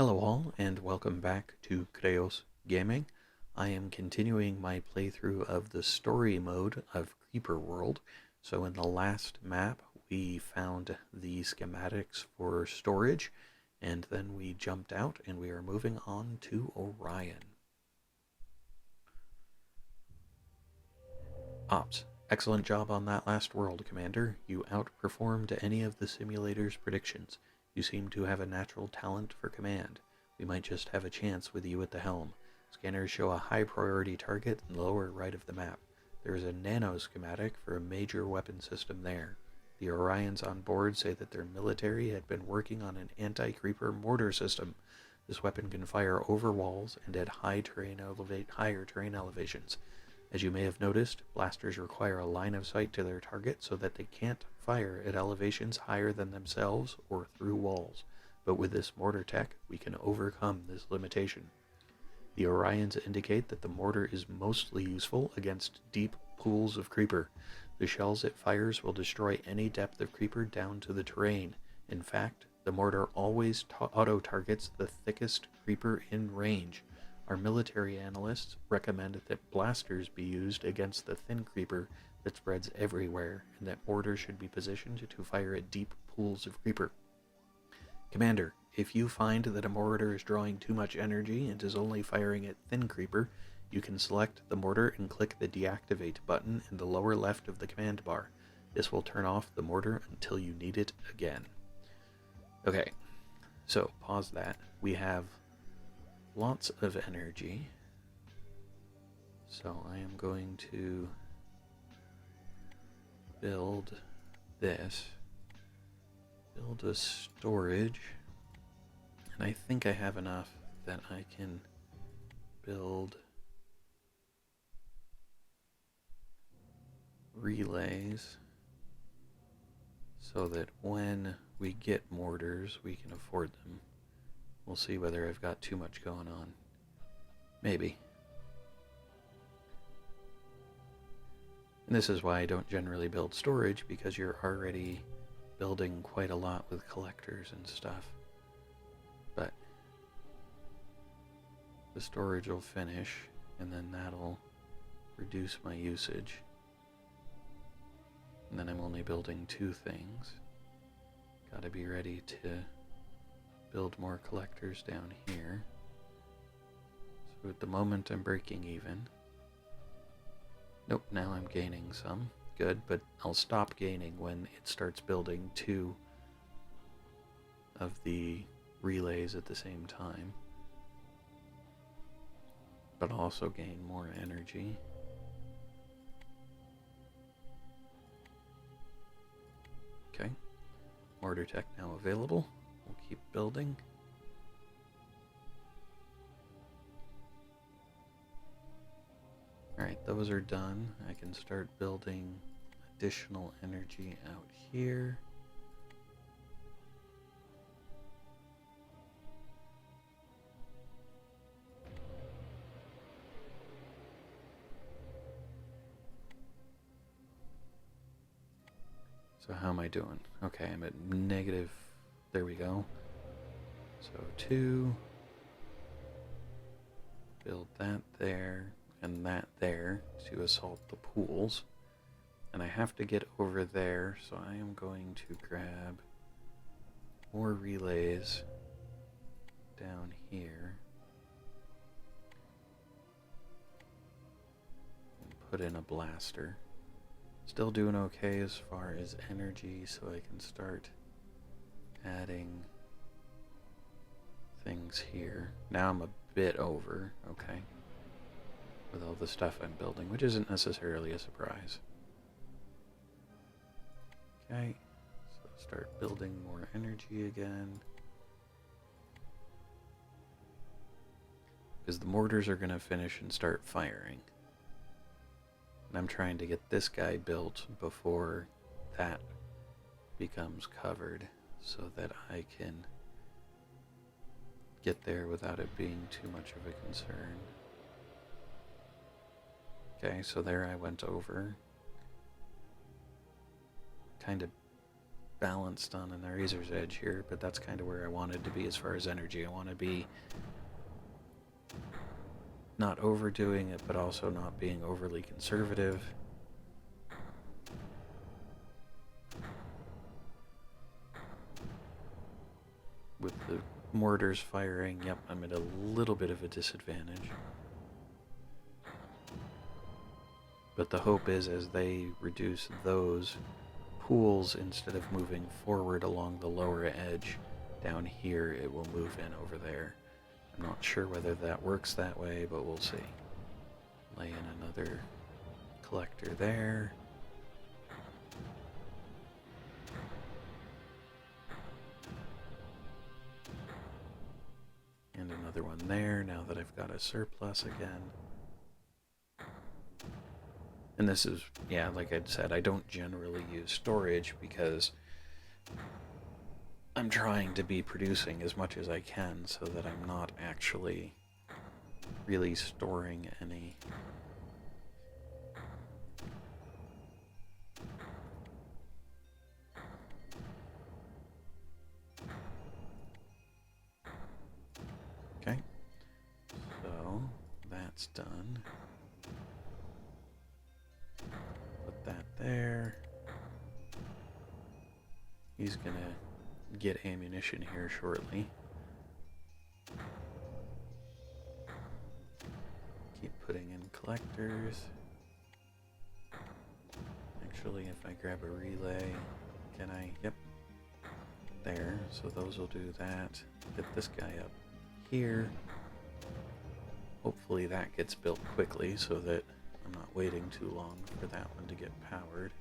Hello all, and welcome back to Chreos Gaming. I am continuing my playthrough of the story mode of Creeper World. So in the last map, we found the schematics for storage, and then we jumped out, and we are moving on to Orion. Ops. Excellent job on that last world, Commander. You outperformed any of the simulator's predictions. You seem to have a natural talent for command. We might just have a chance with you at the helm. Scanners show a high priority target in the lower right of the map. There is a nano schematic for a major weapon system there. The Orions on board say that their military had been working on an anti-creeper mortar system. This weapon can fire over walls and at higher terrain elevations. As you may have noticed, blasters require a line of sight to their target so that they can't fire at elevations higher than themselves or through walls. But with this mortar tech, we can overcome this limitation. The Orions indicate that the mortar is mostly useful against deep pools of creeper. The shells it fires will destroy any depth of creeper down to the terrain. In fact, the mortar always auto-targets the thickest creeper in range. Our military analysts recommend that blasters be used against the thin creeper that spreads everywhere, and that mortars should be positioned to fire at deep pools of creeper. Commander, if you find that a mortar is drawing too much energy and is only firing at thin creeper, you can select the mortar and click the deactivate button in the lower left of the command bar. This will turn off the mortar until you need it again. Okay, so pause that. We have lots of energy, so I am going to build this, build a storage, and I think I have enough that I can build relays so that when we get mortars we can afford them. We'll see whether I've got too much going on. Maybe. And this is why I don't generally build storage, because you're already building quite a lot with collectors and stuff. But the storage will finish, and then that'll reduce my usage. And then I'm only building 2 things. Gotta be ready to build more collectors down here. So at the moment I'm breaking even. Nope, now I'm gaining some. Good, but I'll stop gaining when it starts building 2 of the relays at the same time. But I'll also gain more energy. Okay, mortar tech now available. We'll keep building. Alright, those are done. I can start building additional energy out here. So how am I doing? Okay, I'm at negative. There we go. So 2. Build that there and that there to assault the pools. And I have to get over there, so I am going to grab more relays down here and put in a blaster. Still doing okay as far as energy, so I can start adding things here. Now I'm a bit over, okay, with all the stuff I'm building, which isn't necessarily a surprise. Okay, so start building more energy again. Because the mortars are going to finish and start firing. And I'm trying to get this guy built before that becomes covered, so that I can get there without it being too much of a concern. Okay, so there I went over. Kind of balanced on a razor's edge here, but that's kind of where I wanted to be as far as energy. I want to be not overdoing it, but also not being overly conservative. With the mortars firing, yep, I'm at a little bit of a disadvantage. But the hope is as they reduce those pools, instead of moving forward along the lower edge, down here it will move in over there. I'm not sure whether that works that way, but we'll see. Lay in another collector there. And another one there, now that I've got a surplus again. And this is, yeah, like I said, I don't generally use storage because I'm trying to be producing as much as I can so that I'm not actually really storing any. Okay, so that's done. Put that there. He's gonna get ammunition here shortly. Keep putting in collectors. Actually, if I grab a relay, can I? Yep. There, so those will do that. Get this guy up here. Hopefully that gets built quickly so that I'm not waiting too long for that one to get powered.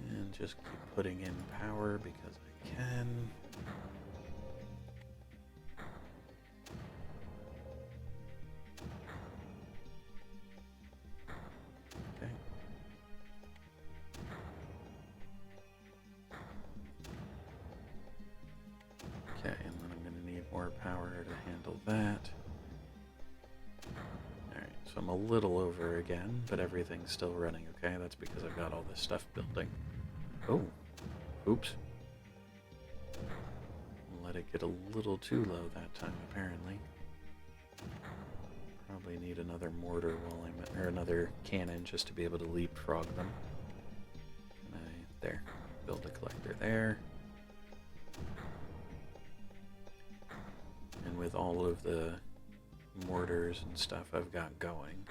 And just keep putting in power because I can. Okay. Okay, and then I'm going to need more power to handle that. Alright, so I'm a little over again, but everything's still running okay. That's because I've got all this stuff building. Oh, oops. Let it get a little too low that time, apparently. Probably need another mortar while I'm, or another cannon just to be able to leapfrog them. There, build a collector there. And with all of the mortars and stuff I've got going,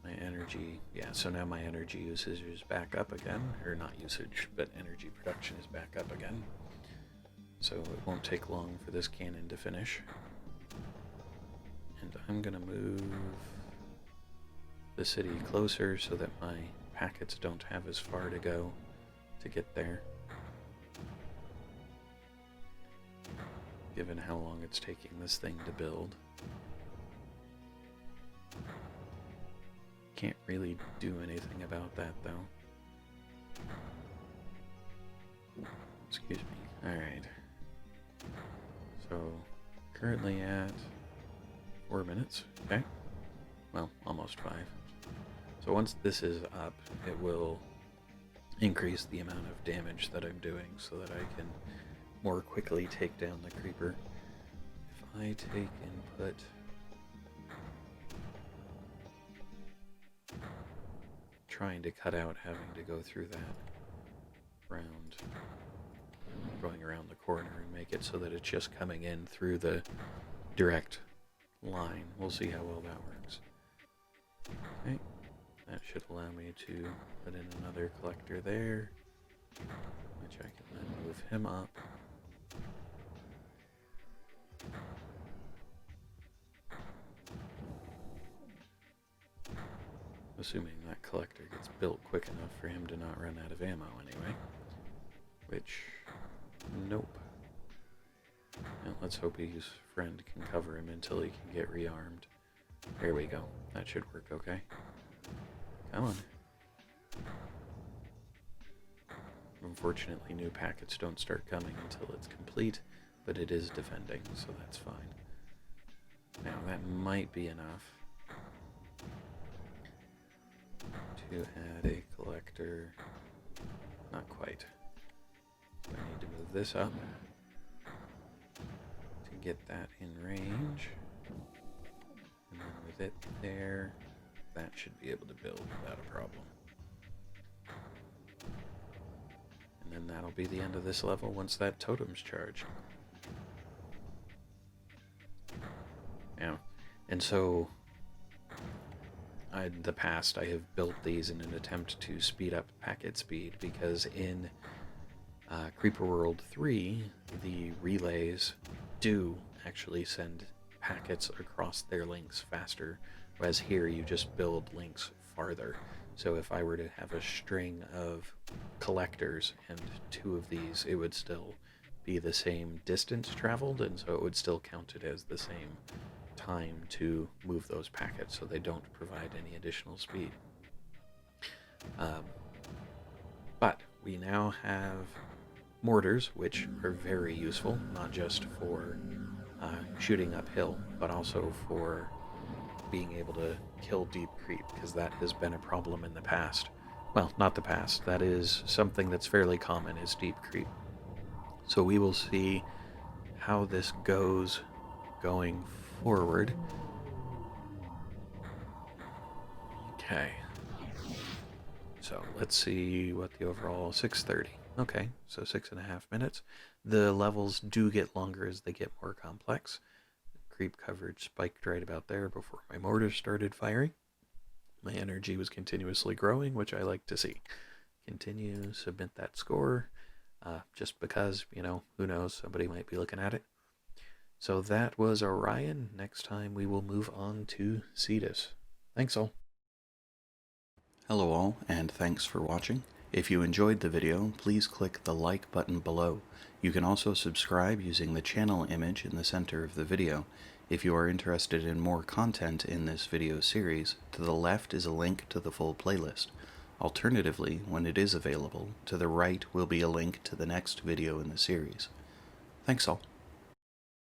my energy, yeah, so now my energy usage is back up again, or not usage, but energy production is back up again. So it won't take long for this cannon to finish. And I'm gonna move the city closer so that my packets don't have as far to go to get there, given how long it's taking this thing to build. Can't really do anything about that though. Excuse me. Alright. So, currently at 4 minutes. Okay. Well, almost 5. So once this is up, it will increase the amount of damage that I'm doing so that I can more quickly take down the creeper. If I take input, trying to cut out having to go through that round, going around the corner, and make it so that it's just coming in through the direct line. We'll see how well that works. Okay, that should allow me to put in another collector there, which I can then move him up. Assuming that collector gets built quick enough for him to not run out of ammo anyway. Which, nope. Now let's hope his friend can cover him until he can get rearmed. There we go. That should work okay. Come on. Unfortunately, new packets don't start coming until it's complete, but it is defending, so that's fine. Now that might be enough. to add a collector. Not quite. So I need to move this up to get that in range. And then with it there, that should be able to build without a problem. And then that'll be the end of this level once that totem's charged. Yeah. And so, in the past, I have built these in an attempt to speed up packet speed, because in Creeper World 3, the relays do actually send packets across their links faster, whereas here you just build links farther. So if I were to have a string of collectors and 2 of these, it would still be the same distance traveled, and so it would still count it as the same time to move those packets, so they don't provide any additional speed. But we now have mortars, which are very useful, not just for shooting uphill, but also for being able to kill deep creep, because that has been a problem in the past. Well, not the past. That is something that's fairly common, is deep creep. So we will see how this goes going forward. Okay. So let's see what the overall 6:30. Okay, so 6.5 minutes. The levels do get longer as they get more complex. Creep coverage spiked right about there before my mortars started firing. My energy was continuously growing, which I like to see. Continue, submit that score, just because, you know, who knows, somebody might be looking at it. So that was Orion. Next time we will move on to Cetus. Thanks all. Hello all, and thanks for watching. If you enjoyed the video, please click the like button below. You can also subscribe using the channel image in the center of the video. If you are interested in more content in this video series, to the left is a link to the full playlist. Alternatively, when it is available, to the right will be a link to the next video in the series. Thanks all.